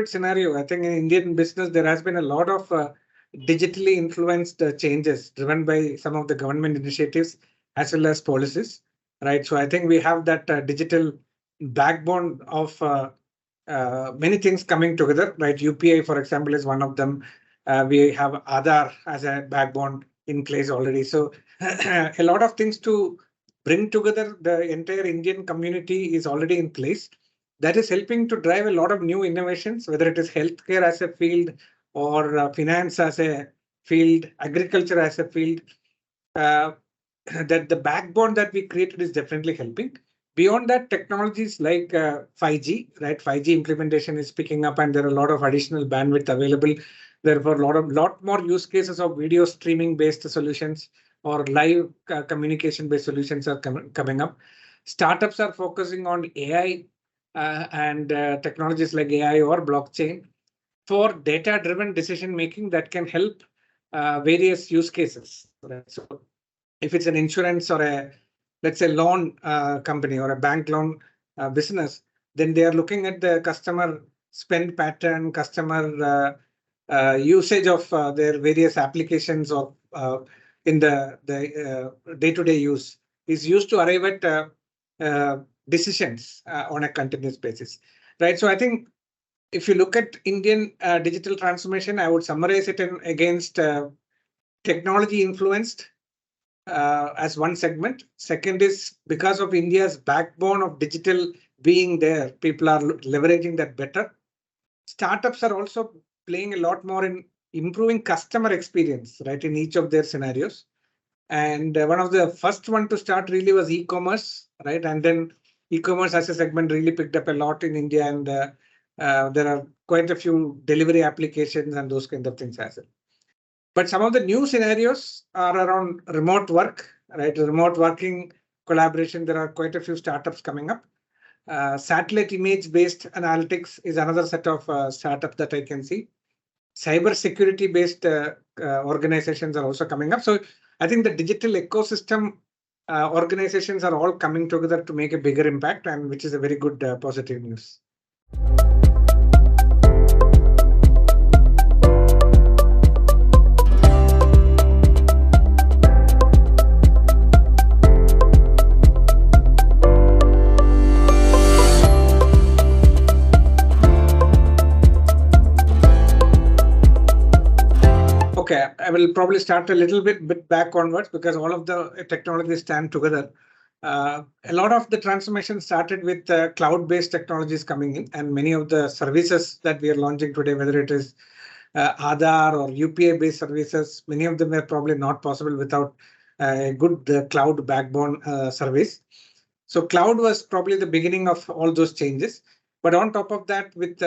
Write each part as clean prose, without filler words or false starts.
post-COVID scenario, I think in Indian business, there has been a lot of digitally influenced changes driven by some of the government initiatives as well as policies, right? So I think we have that digital backbone of many things coming together, right? UPI, for example, is one of them. We have Aadhaar as a backbone in place already. So a lot of things to bring together the entire Indian community is already in place. That is helping to drive a lot of new innovations, whether it is healthcare as a field or finance as a field, agriculture as a field. That the backbone that we created is definitely helping. Beyond that, technologies like 5G, right? 5G implementation is picking up, and there are a lot of additional bandwidth available. Therefore, lot more use cases of video streaming based solutions or live communication based solutions are coming up. Startups are focusing on AI and technologies like AI or blockchain for data driven decision making that can help various use cases. Right? So if it's an insurance or a, let's say, loan company or a bank loan business, then they are looking at the customer spend pattern, customer usage of their various applications or in the day-to-day use is used to arrive at decisions on a continuous basis, right? So I think if you look at Indian digital transformation, I would summarize it against technology influenced as one segment. Second is because of India's backbone of digital being there, people are leveraging that better. Startups are also playing a lot more in improving customer experience, right, in each of their scenarios. And one of the first one to start really was e-commerce, right? And then e-commerce as a segment really picked up a lot in India, and there are quite a few delivery applications and those kind of things as well. But some of the new scenarios are around remote work, right? Remote working collaboration. There are quite a few startups coming up. Satellite image-based analytics is another set of startups that I can see. Cyber security-based organizations are also coming up. So I think the digital ecosystem organizations are all coming together to make a bigger impact, and which is a very good positive news. Okay, I will probably start a little bit back onwards because all of the technologies stand together. A lot of the transformation started with cloud-based technologies coming in, and many of the services that we are launching today, whether it is Aadhaar or UPI-based services, many of them are probably not possible without a good cloud backbone service. So cloud was probably the beginning of all those changes. But on top of that, with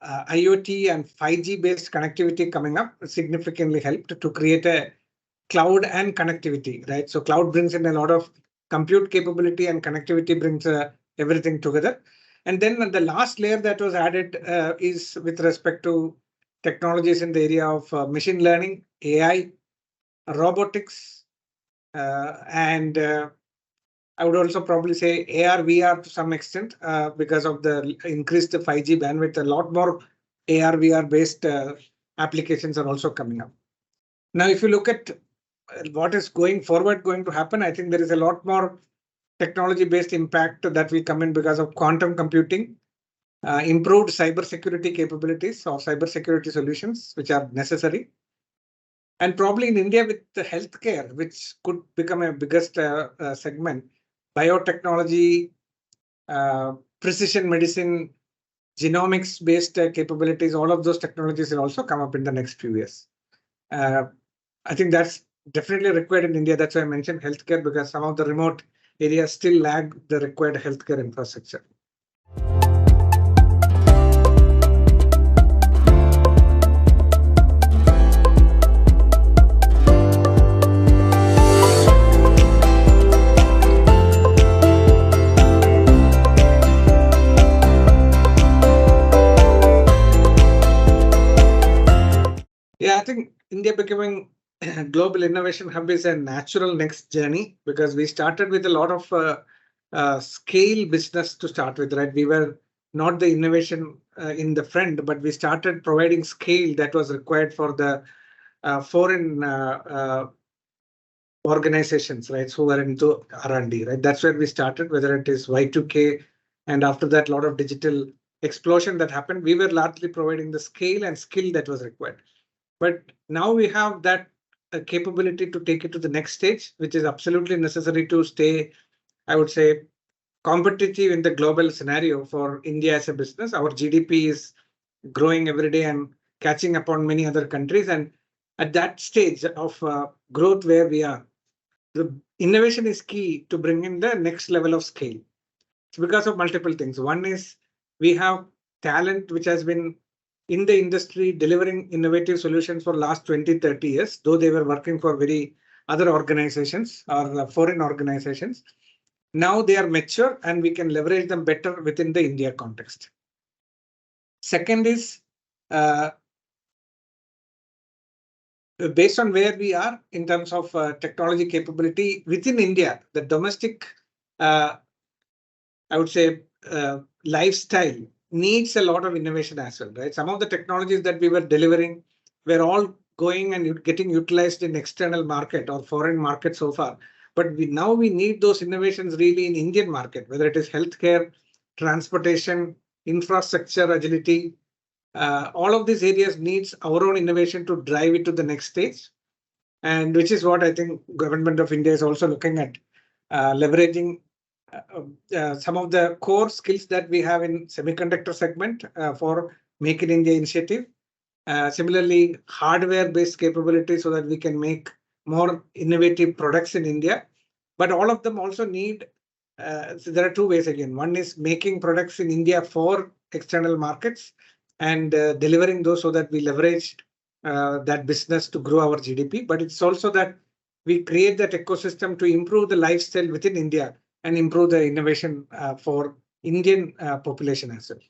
IoT and 5G-based connectivity coming up, significantly helped to create a cloud and connectivity, right? So cloud brings in a lot of compute capability, and connectivity brings everything together. And then the last layer that was added is with respect to technologies in the area of machine learning, AI, robotics, and I would also probably say AR, VR to some extent because of the increased 5G bandwidth. A lot more AR, VR based applications are also coming up. Now, if you look at what is going forward going to happen, I think there is a lot more technology based impact that will come in because of quantum computing, improved cybersecurity capabilities or cybersecurity solutions, which are necessary. And probably in India with the healthcare, which could become a biggest segment, biotechnology, precision medicine, genomics-based capabilities, all of those technologies will also come up in the next few years. I think that's definitely required in India. That's why I mentioned healthcare, because some of the remote areas still lag the required healthcare infrastructure. Yeah, I think India becoming global innovation hub is a natural next journey, because we started with a lot of scale business to start with, right? We were not the innovation in the front, but we started providing scale that was required for the foreign organizations, right? Who were into R&D, right? That's where we started, whether it is Y2K, and after that, a lot of digital explosion that happened. We were largely providing the scale and skill that was required. But now we have that capability to take it to the next stage, which is absolutely necessary to stay, I would say, competitive in the global scenario for India as a business. Our GDP is growing every day and catching up on many other countries. And at that stage of growth where we are, the innovation is key to bring in the next level of scale. It's because of multiple things. One is we have talent which has been in the industry delivering innovative solutions for last 20, 30 years, though they were working for very other organizations or foreign organizations. Now they are mature and we can leverage them better within the India context. Second is based on where we are in terms of technology capability within India, the domestic, I would say, lifestyle needs a lot of innovation as well, right? Some of the technologies that we were delivering were all going and getting utilized in external market or foreign market so far. But now we need those innovations really in Indian market, whether it is healthcare, transportation, infrastructure, agility. All of these areas needs our own innovation to drive it to the next stage. And which is what I think government of India is also looking at, leveraging some of the core skills that we have in semiconductor segment for Make in India initiative. Similarly, hardware-based capabilities so that we can make more innovative products in India. But all of them also need, so there are two ways again. One is making products in India for external markets and delivering those so that we leverage that business to grow our GDP. But it's also that we create that ecosystem to improve the lifestyle within India and improve the innovation for Indian population as well.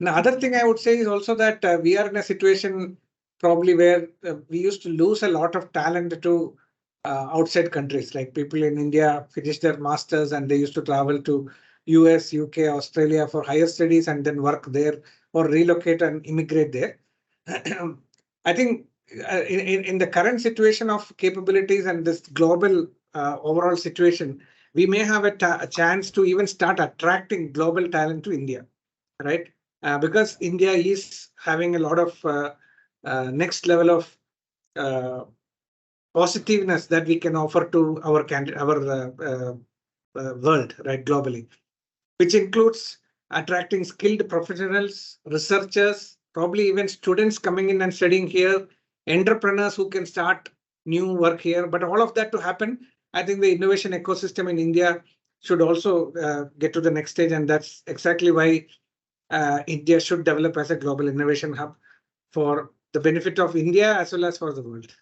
Now, other thing I would say is also that we are in a situation probably where we used to lose a lot of talent to outside countries. Like people in India finish their masters and they used to travel to US, UK, Australia for higher studies and then work there or relocate and immigrate there. I think in the current situation of capabilities and this global overall situation, we may have a chance to even start attracting global talent to India, right? Because India is having a lot of next level of positiveness that we can offer to our world, right, globally, which includes attracting skilled professionals, researchers, probably even students coming in and studying here, entrepreneurs who can start new work here. But all of that to happen, I think the innovation ecosystem in India should also get to the next stage. And that's exactly why India should develop as a global innovation hub for the benefit of India as well as for the world.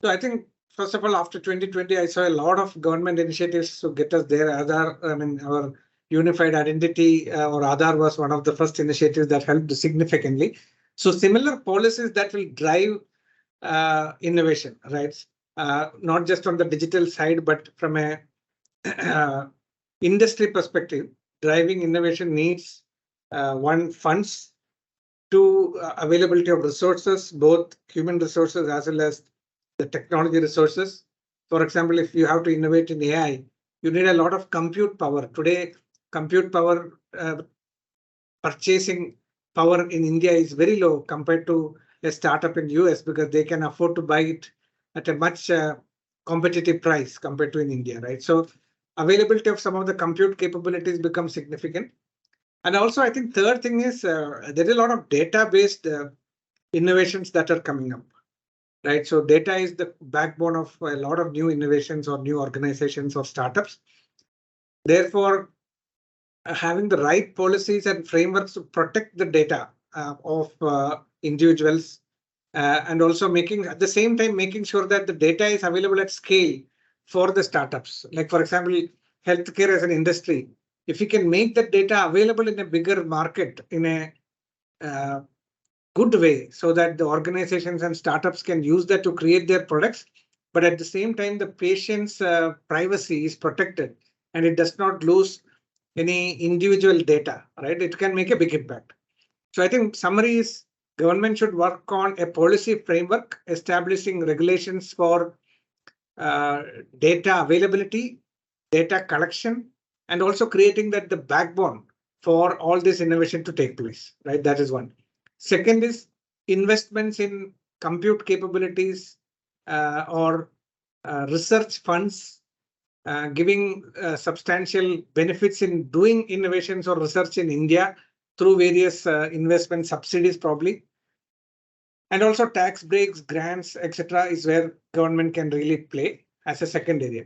So I think, first of all, after 2020, I saw a lot of government initiatives to get us there. Our unified identity or Aadhaar was one of the first initiatives that helped significantly. So similar policies that will drive innovation, right? Not just on the digital side, but from a industry perspective, driving innovation needs one, funds, two, availability of resources, both human resources as well as the technology resources. For example, if you have to innovate in AI, you need a lot of compute power. Today, compute power purchasing power in India is very low compared to a startup in US because they can afford to buy it at a much competitive price compared to in India, right? So availability of some of the compute capabilities becomes significant. And also, I think third thing is there is a lot of data-based innovations that are coming up. Right, so data is the backbone of a lot of new innovations or new organizations or startups. Therefore, having the right policies and frameworks to protect the data of individuals and also at the same time making sure that the data is available at scale for the startups. Like, for example, healthcare as an industry, if we can make that data available in a bigger market in a good way, so that the organizations and startups can use that to create their products, but at the same time, the patient's privacy is protected and it does not lose any individual data, right? It can make a big impact. So I think summary is government should work on a policy framework, establishing regulations for data availability, data collection, and also creating that the backbone for all this innovation to take place, right? That is one. Second is investments in compute capabilities or research funds, giving substantial benefits in doing innovations or research in India through various investment subsidies probably. And also tax breaks, grants, etc. is where government can really play as a second area.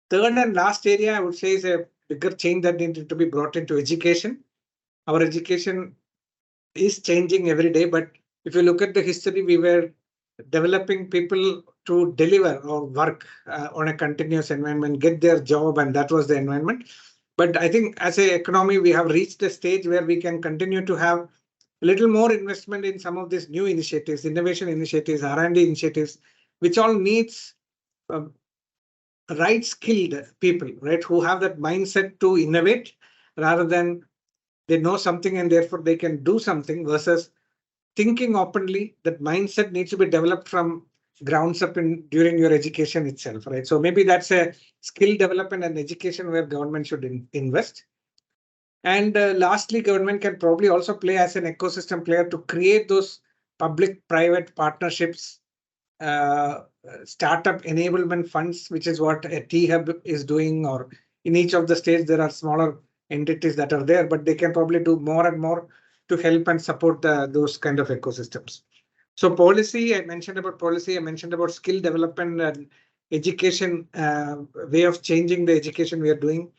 Third and last area, I would say, is a bigger change that needed to be brought into education. Our education is changing every day, but if you look at the history, we were developing people to deliver or work on a continuous environment, get their job, and that was the environment. But I think as an economy, we have reached a stage where we can continue to have a little more investment in some of these new initiatives, innovation initiatives, R&D initiatives, which all needs right skilled people, right, who have that mindset to innovate rather than they know something and therefore they can do something, versus thinking openly. That mindset needs to be developed from grounds up during your education itself, right? So maybe that's a skill development and education where government should invest. And lastly, government can probably also play as an ecosystem player to create those public-private partnerships, startup enablement funds, which is what a T-Hub is doing, or in each of the states, there are smaller entities that are there, but they can probably do more and more to help and support those kind of ecosystems. So policy, I mentioned about policy, I mentioned about skill development and education, way of changing the education we are doing.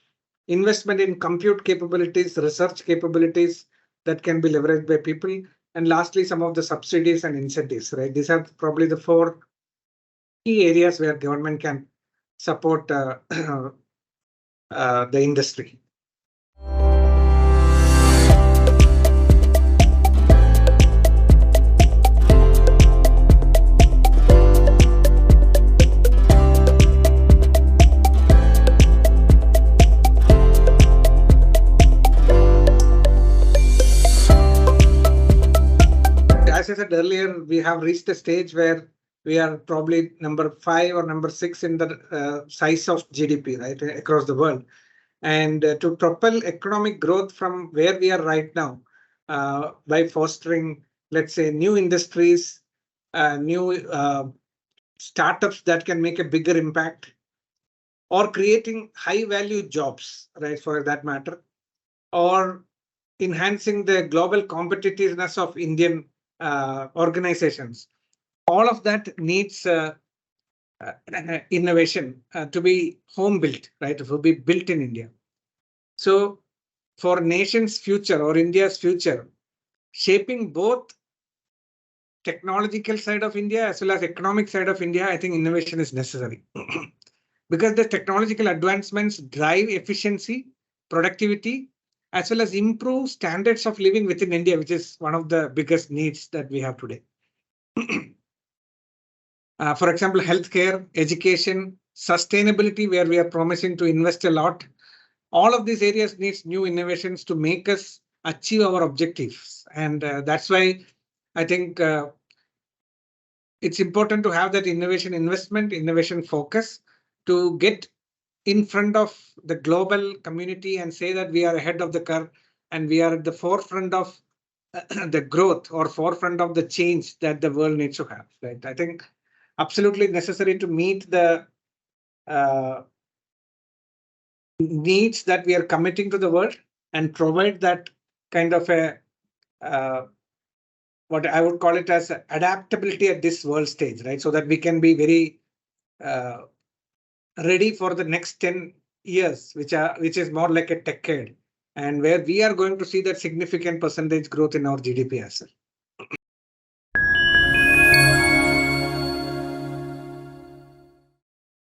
Investment in compute capabilities, research capabilities that can be leveraged by people. And lastly, some of the subsidies and incentives, right? These are probably the four key areas where government can support the industry. As I said earlier, we have reached a stage where we are probably number 5 or number 6 in the size of GDP, right, across the world. And to propel economic growth from where we are right now, by fostering, let's say, new industries, new startups that can make a bigger impact, or creating high value jobs, right, for that matter, or enhancing the global competitiveness of Indian organizations. All of that needs innovation to be home built, right? To be built in India. So for nation's future or India's future, shaping both technological side of India as well as economic side of India, I think innovation is necessary. Because the technological advancements drive efficiency, productivity, as well as improve standards of living within India, which is one of the biggest needs that we have today. For example, healthcare, education, sustainability, where we are promising to invest a lot. All of these areas needs new innovations to make us achieve our objectives. And that's why I think it's important to have that innovation investment, innovation focus to get in front of the global community and say that we are ahead of the curve and we are at the forefront of the growth or forefront of the change that the world needs to have. Right? I think absolutely necessary to meet the needs that we are committing to the world and provide that kind of a what I would call it as adaptability at this world stage, right? So that we can be very ready for the next 10 years, which is more like a decade, and where we are going to see that significant percentage growth in our GDP as well.